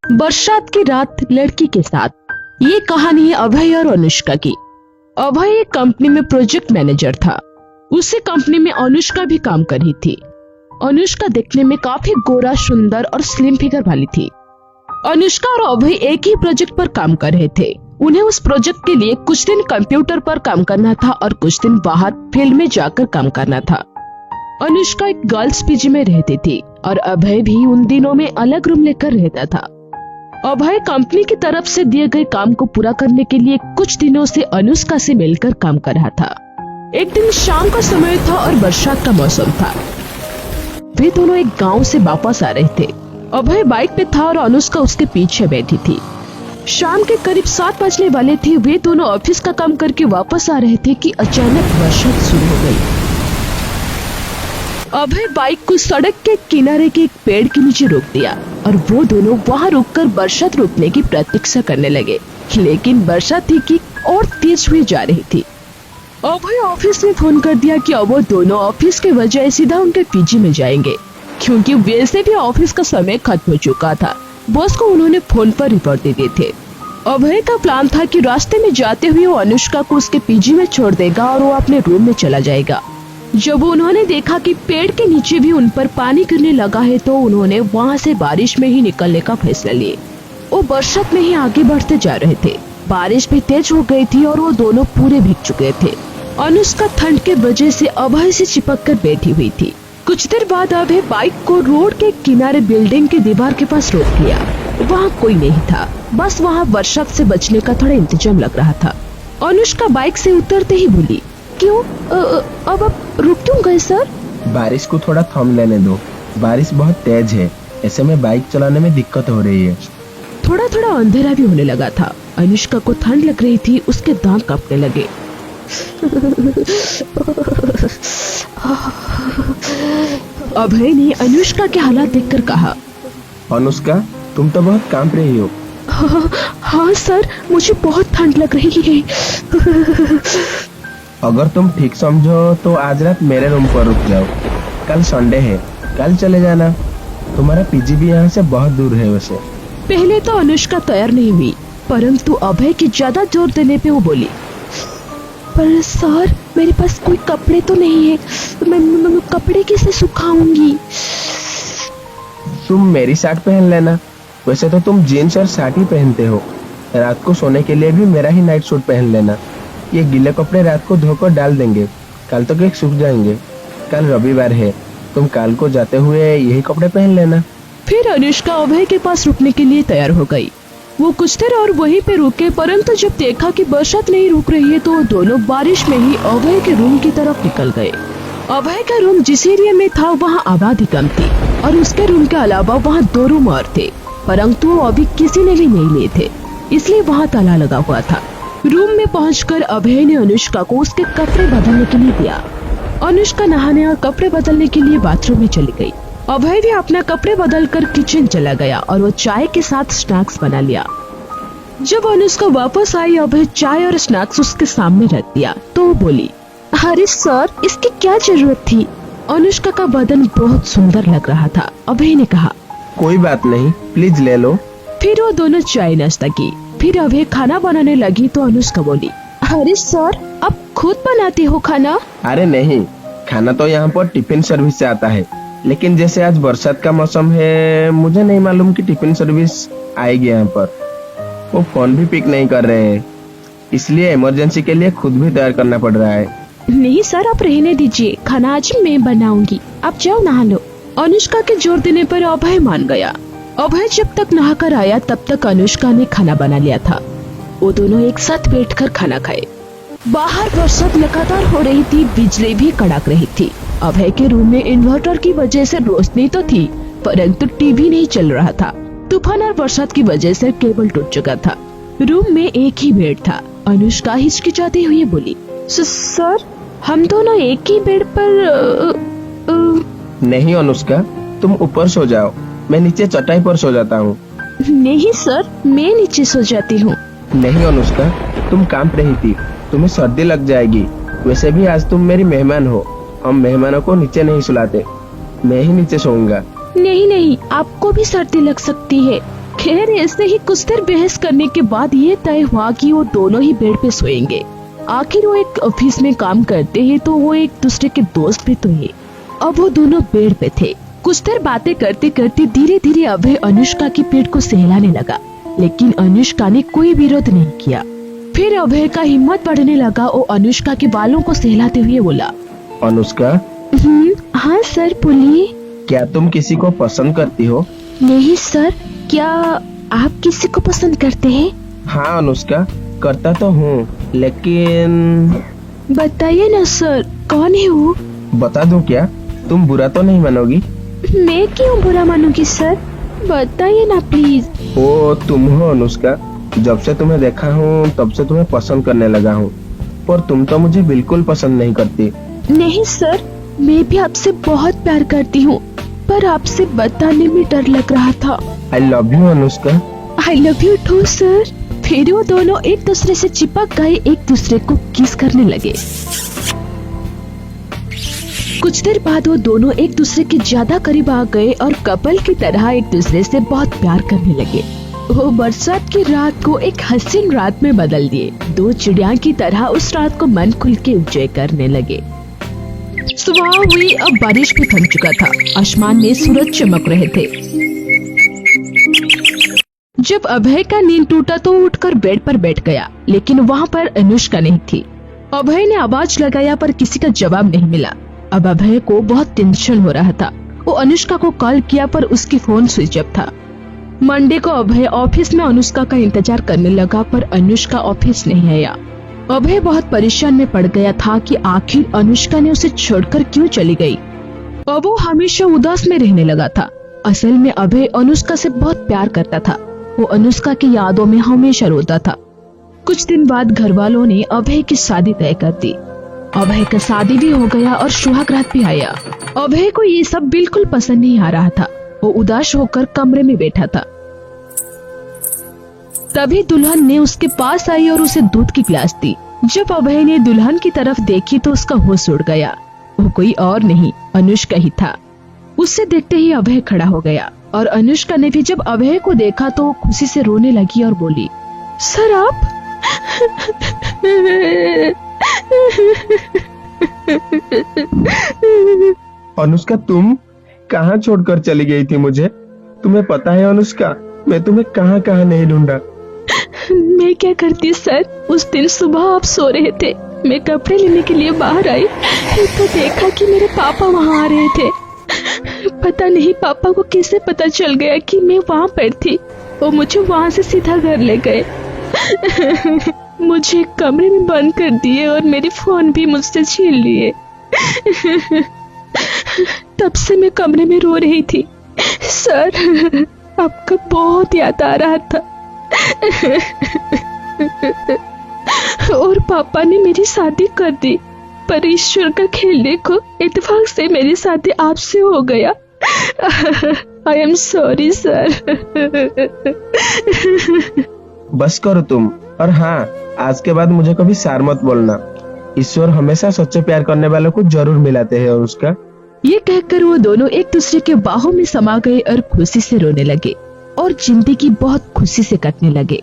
बरसात की रात लड़की के साथ। ये कहानी है अभय और अनुष्का की। अभय एक कंपनी में प्रोजेक्ट मैनेजर था। उसी कंपनी में अनुष्का भी काम कर रही थी। अनुष्का देखने में काफी गोरा, सुंदर और स्लिम फिगर वाली थी। अनुष्का और अभय एक ही प्रोजेक्ट पर काम कर रहे थे। उन्हें उस प्रोजेक्ट के लिए कुछ दिन कंप्यूटर पर काम करना था और कुछ दिन बाहर फील्ड में जाकर काम करना था। अनुष्का एक गर्ल्स पीजी में रहती थी और अभय भी उन दिनों में अलग रूम लेकर रहता था। अभय कंपनी की तरफ से दिए गए काम को पूरा करने के लिए कुछ दिनों से अनुष्का से मिलकर काम कर रहा था। एक दिन शाम का समय था और बरसात का मौसम था। वे दोनों एक गांव से वापस आ रहे थे। अभय बाइक पे था और अनुष्का उसके पीछे बैठी थी। शाम के करीब 7 बजने वाले थे। वे दोनों ऑफिस का काम करके वापस आ रहे थे कि अचानक बरसात शुरू हो गई। अभय बाइक को सड़क के किनारे के एक पेड़ के नीचे रोक दिया और वो दोनों वहां रुककर बरसात रुकने की प्रतीक्षा करने लगे। लेकिन बरसात थी कि और तेज हुई जा रही थी। अभय ऑफिस में फोन कर दिया कि अब वो दोनों ऑफिस के बजाय सीधा उनके पीजी में जाएंगे, क्योंकि वैसे भी ऑफिस का समय खत्म हो चुका था। बॉस को उन्होंने फोन पर रिपोर्ट दे दिए थे। अभय का प्लान था कि रास्ते में जाते हुए वो अनुष्का को उसके पीजी में छोड़ देगा और वो अपने रूम में चला जाएगा। जब उन्होंने देखा कि पेड़ के नीचे भी उन पर पानी गिरने लगा है तो उन्होंने वहां से बारिश में ही निकलने का फैसला लिए। वो बरसात में ही आगे बढ़ते जा रहे थे। बारिश भी तेज हो गई थी और वो दोनों पूरे भीग चुके थे। अनुष्का ठंड के वजह से अभय से चिपक कर बैठी हुई थी। कुछ देर बाद अभय बाइक को रोड के किनारे बिल्डिंग की दीवार के पास रोक लिया। वहाँ कोई नहीं था, बस वहाँ बरसात से बचने का थोड़ा इंतजाम लग रहा था। अनुष्का बाइक से उतरते ही बोली, क्यों अब आप रुक क्यों गए सर? बारिश को थोड़ा थम लेने दो। बारिश बहुत तेज है, ऐसे में बाइक चलाने में दिक्कत हो रही है। थोड़ा थोड़ा अंधेरा भी होने लगा था। अनुष्का को ठंड लग रही थी, उसके दांत कांपने लगे। अभय ने अनुष्का के हालात देखकर कहा, अनुष्का तुम तो बहुत कांप रही हो। हाँ सर, मुझे बहुत ठंड लग रही है। अगर तुम ठीक समझो तो आज रात मेरे रूम पर रुक जाओ। कल संडे है, कल चले जाना। तुम्हारा पीजी भी यहाँ से बहुत दूर है। वैसे पहले तो अनुष्का तैयार नहीं हुई, परंतु अभय की ज्यादा जोर देने पे वो बोली, पर सर मेरे पास कोई कपड़े तो नहीं है, मैं कपड़े कैसे सुखाऊंगी? तुम मेरी शर्ट पहन लेना। वैसे तो तुम जीन्स और शर्ट ही पहनते हो। रात को सोने के लिए भी मेरा ही नाइट सूट पहन लेना। ये गीले कपड़े रात को धोकर डाल देंगे, कल तक एक सूख जाएंगे। कल रविवार है, तुम कल को जाते हुए यही कपड़े पहन लेना। फिर अनुष्का अभय के पास रुकने के लिए तैयार हो गई। वो कुछ देर और वहीं पे रुके, परंतु जब देखा कि बरसात नहीं रुक रही है तो दोनों बारिश में ही अभय के रूम की तरफ निकल गए। अभय का रूम जिस एरिया में था वहाँ आबादी कम थी और उसके रूम के अलावा वहाँ 2 रूम और थे, परंतु वो अभी किसी ने भी नहीं लिए थे, इसलिए वहाँ ताला लगा हुआ था। रूम में पहुंचकर अभय ने अनुष्का को उसके कपड़े बदलने के लिए दिया। अनुष्का नहाने और कपड़े बदलने के लिए बाथरूम में चली गई। अभय भी अपना कपड़े बदलकर किचन चला गया और वो चाय के साथ स्नैक्स बना लिया। जब अनुष्का वापस आई, अभय चाय और स्नैक्स उसके सामने रख दिया तो वो बोली, अरे सर इसकी क्या जरूरत थी? अनुष्का का बदन बहुत सुंदर लग रहा था। अभय ने कहा, कोई बात नहीं, प्लीज ले लो। फिर वो दोनों चाय नाश्ता की। फिर अभय खाना बनाने लगी तो अनुष्का बोली, अरे सर आप खुद बनाते हो खाना? अरे नहीं, खाना तो यहाँ पर टिफिन सर्विस से आता है, लेकिन जैसे आज बरसात का मौसम है, मुझे नहीं मालूम कि टिफिन सर्विस आएगी यहाँ पर। वो फोन भी पिक नहीं कर रहे हैं, इसलिए इमरजेंसी के लिए खुद भी तैयार करना पड़ रहा है। नहीं सर आप रहने दीजिए, खाना आज मैं बनाऊंगी, आप जाओ नहा लो। अनुष्का के जोर देने पर अभय मान गया। अभय जब तक नहाकर आया तब तक अनुष्का ने खाना बना लिया था। वो दोनों एक साथ बैठकर खाना खाए। बाहर बरसात लगातार हो रही थी, बिजली भी कड़क रही थी। अभय के रूम में इन्वर्टर की वजह से रोशनी तो थी, परंतु टीवी नहीं चल रहा था। तूफान और बरसात की वजह से केबल टूट चुका था। रूम में एक ही बेड था। अनुष्का हिचकिचाती हुई बोली, सर हम दोनों एक ही बेड पर नहीं अनुष्का, तुम ऊपर सो जाओ, मैं नीचे चटाई पर सो जाता हूँ। नहीं सर, मैं नीचे सो जाती हूँ। नहीं अनुष्का, तुम कांप रही थी, तुम्हें सर्दी लग जाएगी। वैसे भी आज तुम मेरी मेहमान हो, हम मेहमानों को नीचे नहीं सुलाते। मैं ही नीचे सोऊंगा। नहीं नहीं, आपको भी सर्दी लग सकती है। खैर ऐसे ही कुछ देर बहस करने के बाद ये तय हुआ कि वो दोनों ही बेड पे सोएंगे। आखिर वो एक ऑफिस में काम करते हैं तो वो एक दूसरे के दोस्त भी तो है। अब वो दोनों बेड पे थे। कुछ देर बातें करते करते धीरे धीरे अभय अनुष्का की पेट को सहलाने लगा, लेकिन अनुष्का ने कोई विरोध नहीं किया। फिर अभय का हिम्मत बढ़ने लगा। वो अनुष्का के बालों को सहलाते हुए बोला, अनुष्का, हाँ सर बोलिए। क्या तुम किसी को पसंद करती हो? नहीं सर, क्या आप किसी को पसंद करते हैं? हाँ अनुष्का, करता तो हूँ, लेकिन बताइए ना सर, कौन है वो? बता दूं क्या? तुम बुरा तो नहीं मानोगी? मैं क्यों बुरा मानूंगी सर, बताइए ना प्लीज। ओ तुम हो अनुष्का। जब से तुम्हें देखा हूँ तब से तुम्हें पसंद करने लगा हूँ, पर तुम तो मुझे बिल्कुल पसंद नहीं करती। नहीं सर, मैं भी आपसे बहुत प्यार करती हूँ, पर आपसे बताने में डर लग रहा था। I love you Anushka. I love you too sir. फिर वो दोनों एक दूसरे से चिपक गए, एक दूसरे को किस करने लगे। कुछ देर बाद वो दोनों एक दूसरे के ज्यादा करीब आ गए और कपल की तरह एक दूसरे से बहुत प्यार करने लगे। वो बरसात की रात को एक हसीन रात में बदल दिए। दो चिड़िया की तरह उस रात को मन खुल के एंजॉय करने लगे। सुबह हुई, अब बारिश भी थम चुका था। आसमान में सूरज चमक रहे थे। जब अभय का नींद टूटा तो उठकर बेड पर बैठ गया, लेकिन वहाँ पर अनुष्का नहीं थी। अभय ने आवाज लगाया पर किसी का जवाब नहीं मिला। अब अभय को बहुत टेंशन हो रहा था। वो अनुष्का को कॉल किया पर उसकी फोन स्विच ऑफ था। मंडे को अभय ऑफिस में अनुष्का का इंतजार करने लगा, पर अनुष्का ऑफिस नहीं आया। अभय बहुत परेशान में पड़ गया था कि आखिर अनुष्का ने उसे छोड़कर क्यों चली गई। अब वो हमेशा उदास में रहने लगा था। असल में अभय अनुष्का से बहुत प्यार करता था। वो अनुष्का की यादों में हमेशा रोता था। कुछ दिन बाद घर वालों ने अभय की शादी तय कर दी। अभय का शादी भी हो गया और सुहाग रात भी आया। अभय को ये सब बिल्कुल पसंद नहीं आ रहा था। वो उदास होकर कमरे में बैठा था। तभी दुल्हन ने उसके पास आई और उसे दूध की गिलास दी। जब अभय ने दुल्हन की तरफ देखी तो उसका होश उड़ गया। वो कोई और नहीं, अनुष्का ही था। उससे देखते ही अभय खड़ा हो गया और अनुष्का ने भी जब अभय को देखा तो खुशी से रोने लगी और बोली, सर आप? अनुष्का, तुम कहाँ छोड़कर चली गई थी मुझे? तुम्हें पता है अनुष्का, मैं तुम्हें कहाँ कहाँ नहीं ढूंढा। मैं क्या करती सर, उस दिन सुबह आप सो रहे थे। मैं कपड़े लेने के लिए बाहर आई तो देखा कि मेरे पापा वहाँ आ रहे थे। पता नहीं पापा को कैसे पता चल गया कि मैं वहाँ पर थी। वो मुझे वहाँ से सीधा घर ले गए। मुझे कमरे में बंद कर दिए और मेरी फोन भी मुझसे छीन लिए। तब से मैं कमरे में रो रही थी। सर, आपका बहुत याद आ रहा था। और पापा ने मेरी शादी कर दी, पर ईश्वर का खेल देखो, इत्तेफाक से मेरी शादी आपसे हो गया। I am sorry sir. बस करो तुम। और हाँ, आज के बाद मुझे कभी सार मत बोलना। ईश्वर हमेशा सच्चे प्यार करने वालों को जरूर मिलाते हैं अनुष्का। ये कहकर वो दोनों एक दूसरे के बाहों में समा गए और खुशी से रोने लगे और जिंदगी बहुत खुशी से कटने लगे।